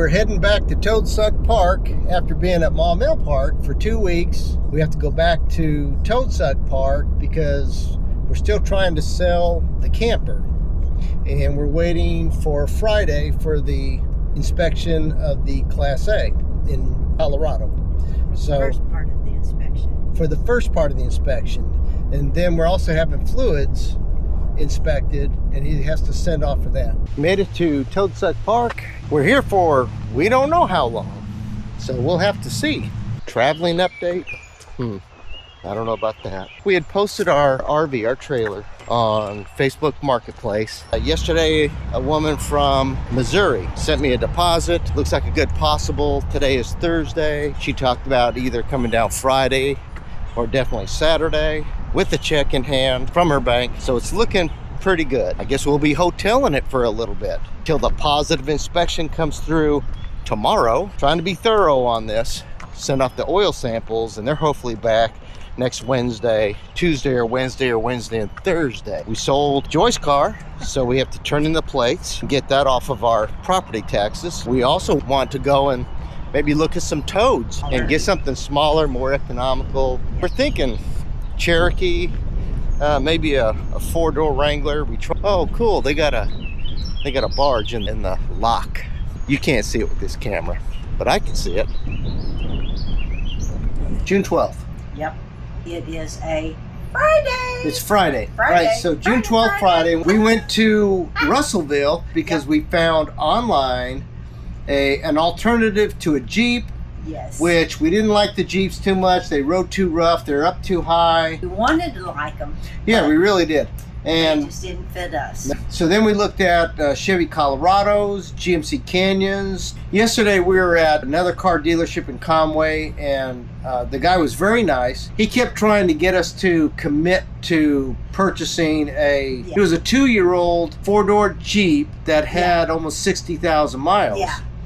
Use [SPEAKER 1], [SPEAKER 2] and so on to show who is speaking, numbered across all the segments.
[SPEAKER 1] we're heading back to Toadsuck Park after being at Maumelle Park for 2 weeks. We have to go back to Toadsuck Park because we're still trying to sell the camper. And we're waiting for Friday for the inspection of the Class A in Colorado. So
[SPEAKER 2] First part of the inspection.
[SPEAKER 1] For the first part of the inspection. And then we're also having fluids inspected, and he has to send off for that. Made it to Toadsuck Park. We're here for we don't know how long, so we'll have to see. Traveling update? I don't know about that. We had posted our RV, our trailer, on Facebook Marketplace. Yesterday, a woman from Missouri sent me a deposit. Looks like a good possible. Today is Thursday. She talked about either coming down Friday or definitely Saturday with the check in hand from her bank. So it's looking pretty good. I guess we'll be hoteling it for a little bit till the positive inspection comes through tomorrow. Trying to be thorough on this. Send off the oil samples, and they're hopefully back next Wednesday, Tuesday or Wednesday and Thursday. We sold Joy's car, so we have to turn in the plates and get that off of our property taxes. We also want to go and maybe look at some Toads and get something smaller, more economical. We're thinking Cherokee, maybe a four-door Wrangler. Oh, cool! They got a barge in the lock. You can't see it with this camera, but I can see it. June 12th.
[SPEAKER 2] Yep. It is a Friday.
[SPEAKER 1] It's Friday.
[SPEAKER 2] Friday.
[SPEAKER 1] Right, so June 12th, Friday. We went to Russellville because we found online an alternative to a Jeep.
[SPEAKER 2] Yes.
[SPEAKER 1] Which we didn't like the Jeeps too much. They rode too rough. They're up too high.
[SPEAKER 2] We wanted to like them.
[SPEAKER 1] Yeah, we really did. And
[SPEAKER 2] they just didn't fit us.
[SPEAKER 1] So then we looked at Chevy Colorados, GMC Canyons. Yesterday we were at another car dealership in Conway, and the guy was very nice. He kept trying to get us to commit to purchasing it was a 2-year-old four-door Jeep that had almost 60,000 miles.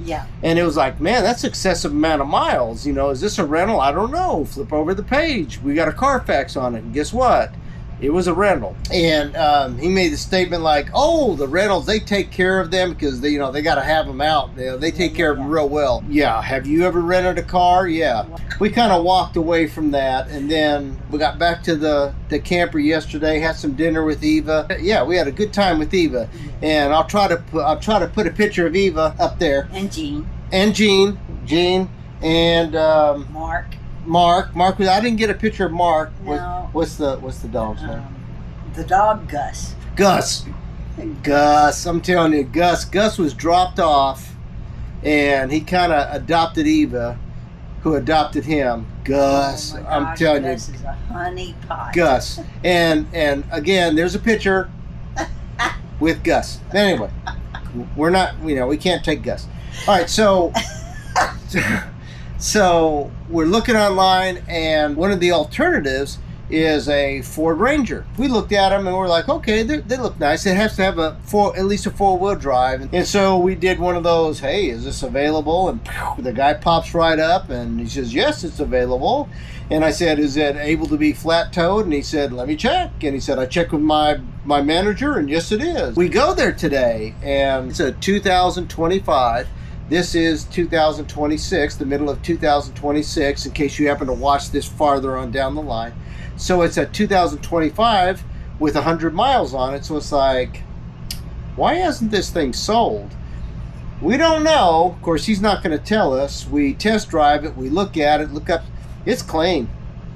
[SPEAKER 2] Yeah.
[SPEAKER 1] And it was like, man, that's excessive amount of miles. You know, is this a rental? I don't know. Flip over the page. We got a Carfax on it. And guess what? It was a rental. And he made the statement like, oh, the rentals, they take care of them because they got to have them out. They take care of them real well. Yeah. Have you ever rented a car? Yeah. We kind of walked away from that. And then we got back to the camper yesterday, had some dinner with Eva. Yeah, we had a good time with Eva. And I'll try to put a picture of Eva up there.
[SPEAKER 2] And Jean.
[SPEAKER 1] And Jean. And Mark. I didn't get a picture of Mark.
[SPEAKER 2] No.
[SPEAKER 1] What's the dog's name?
[SPEAKER 2] The dog Gus.
[SPEAKER 1] Gus. I'm telling you, Gus was dropped off, and he kind of adopted Eva, who adopted him. Gus.
[SPEAKER 2] Oh my gosh,
[SPEAKER 1] I'm telling
[SPEAKER 2] Gus
[SPEAKER 1] you.
[SPEAKER 2] Is a honey pot.
[SPEAKER 1] Gus. And again, there's a picture with Gus. Anyway, we're not. We can't take Gus. All right, so. So we're looking online, and one of the alternatives is a Ford Ranger. We looked at them and we're like, okay, they look nice. It has to have at least a 4-wheel drive. And so we did one of those, hey, is this available? And the guy pops right up and he says, yes, it's available. And I said, is it able to be flat towed? And he said, let me check. And he said, I checked with my manager, and yes, it is. We go there today, and it's a 2025. This is 2026, the middle of 2026, in case you happen to watch this farther on down the line. So it's a 2025 with 100 miles on it. So it's like, why hasn't this thing sold? We don't know. Of course, he's not going to tell us. We test drive it. We look at it, look up. It's clean.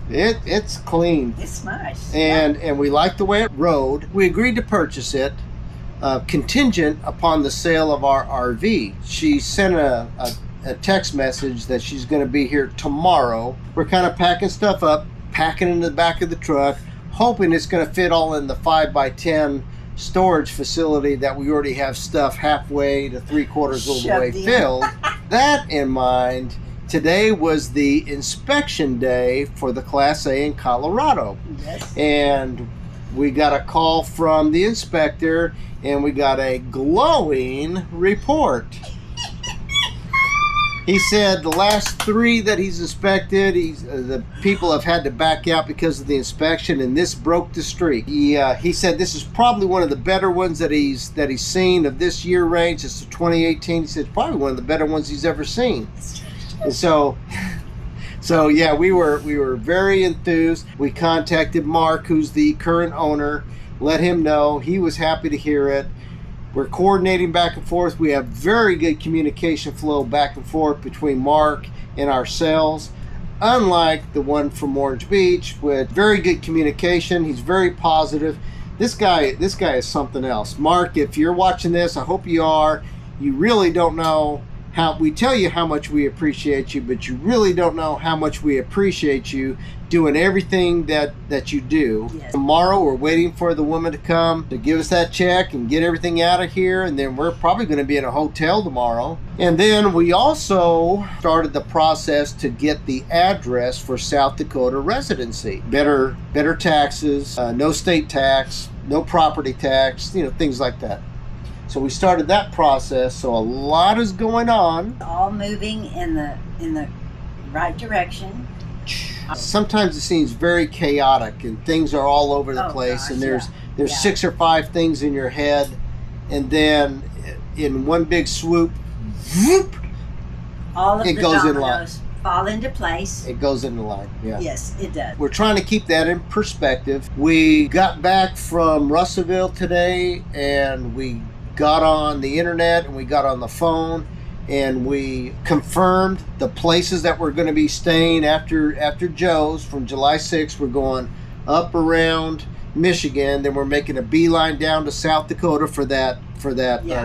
[SPEAKER 1] It's clean.
[SPEAKER 2] It's nice.
[SPEAKER 1] And we like the way it rode. We agreed to purchase it. Contingent upon the sale of our RV. She sent a text message that she's going to be here tomorrow. We're kind of packing stuff up, packing in the back of the truck, hoping it's going to fit all in the 5x10 storage facility that we already have stuff halfway to 3/4 of the way filled. That in mind, today was the inspection day for the Class A in Colorado.
[SPEAKER 2] Yes.
[SPEAKER 1] And we got a call from the inspector, and we got a glowing report. He said the last 3 that he's inspected, the people have had to back out because of the inspection, and this broke the streak. He said this is probably one of the better ones that he's seen of this year range. It's 2018. He said it's probably one of the better ones he's ever seen. And so yeah, we were very enthused. We contacted Mark, who's the current owner, let him know. He was happy to hear it. We're coordinating back and forth. We have very good communication flow back and forth between Mark and ourselves, unlike the one from Orange Beach, with very good communication. He's very positive. This guy is something else. Mark, if you're watching this, I hope you are. You really don't know how we tell you how much we appreciate you, but you really don't know how much we appreciate you doing everything that you do.
[SPEAKER 2] Yes.
[SPEAKER 1] Tomorrow we're waiting for the woman to come to give us that check and get everything out of here, and then we're probably going to be in a hotel tomorrow. And then we also started the process to get the address for South Dakota residency. Better taxes, no state tax, no property tax, things like that. So we started that process. So a lot is going on.
[SPEAKER 2] All moving in the right direction.
[SPEAKER 1] Sometimes it seems very chaotic and things are all over the place, and there's 6 or 5 things in your head, and then in one big swoop, whoop,
[SPEAKER 2] all of
[SPEAKER 1] it
[SPEAKER 2] the
[SPEAKER 1] goes in line.
[SPEAKER 2] dominoes fall into place.
[SPEAKER 1] It goes in the line. Yeah.
[SPEAKER 2] Yes, it does.
[SPEAKER 1] We're trying to keep that in perspective. We got back from Russellville today, and we got on the internet and we got on the phone, and we confirmed the places that we're going to be staying after Joe's. From July 6th, we're going up around Michigan, then we're making a beeline down to South Dakota for that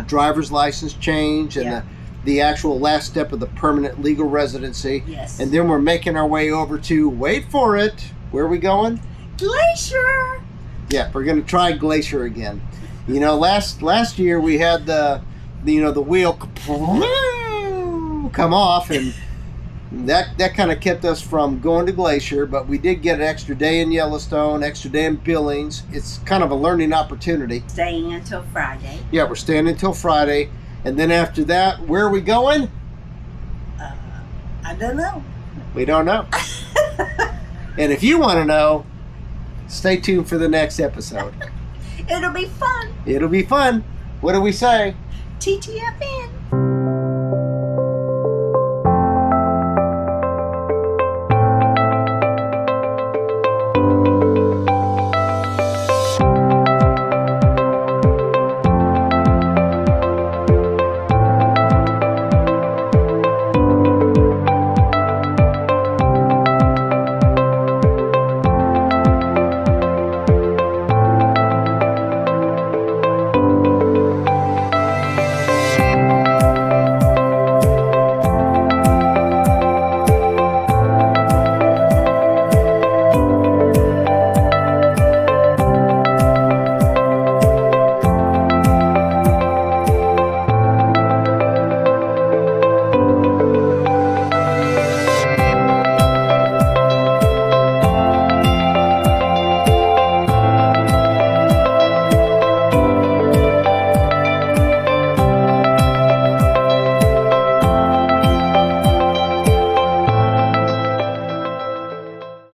[SPEAKER 1] driver's license change and the actual last step of the permanent legal residency.
[SPEAKER 2] Yes.
[SPEAKER 1] And then we're making our way over to, wait for it, where are we going?
[SPEAKER 2] Glacier.
[SPEAKER 1] Yeah, we're going to try Glacier again. Last year we had the wheel come off, and that kind of kept us from going to Glacier, but we did get an extra day in Yellowstone, extra day in Billings. It's kind of a learning opportunity.
[SPEAKER 2] Staying until Friday.
[SPEAKER 1] Yeah, we're staying until Friday, and then after that, where are we going?
[SPEAKER 2] I don't know.
[SPEAKER 1] We don't know. And if you want to know, stay tuned for the next episode.
[SPEAKER 2] It'll be fun.
[SPEAKER 1] It'll be fun. What do we say?
[SPEAKER 2] TTFN.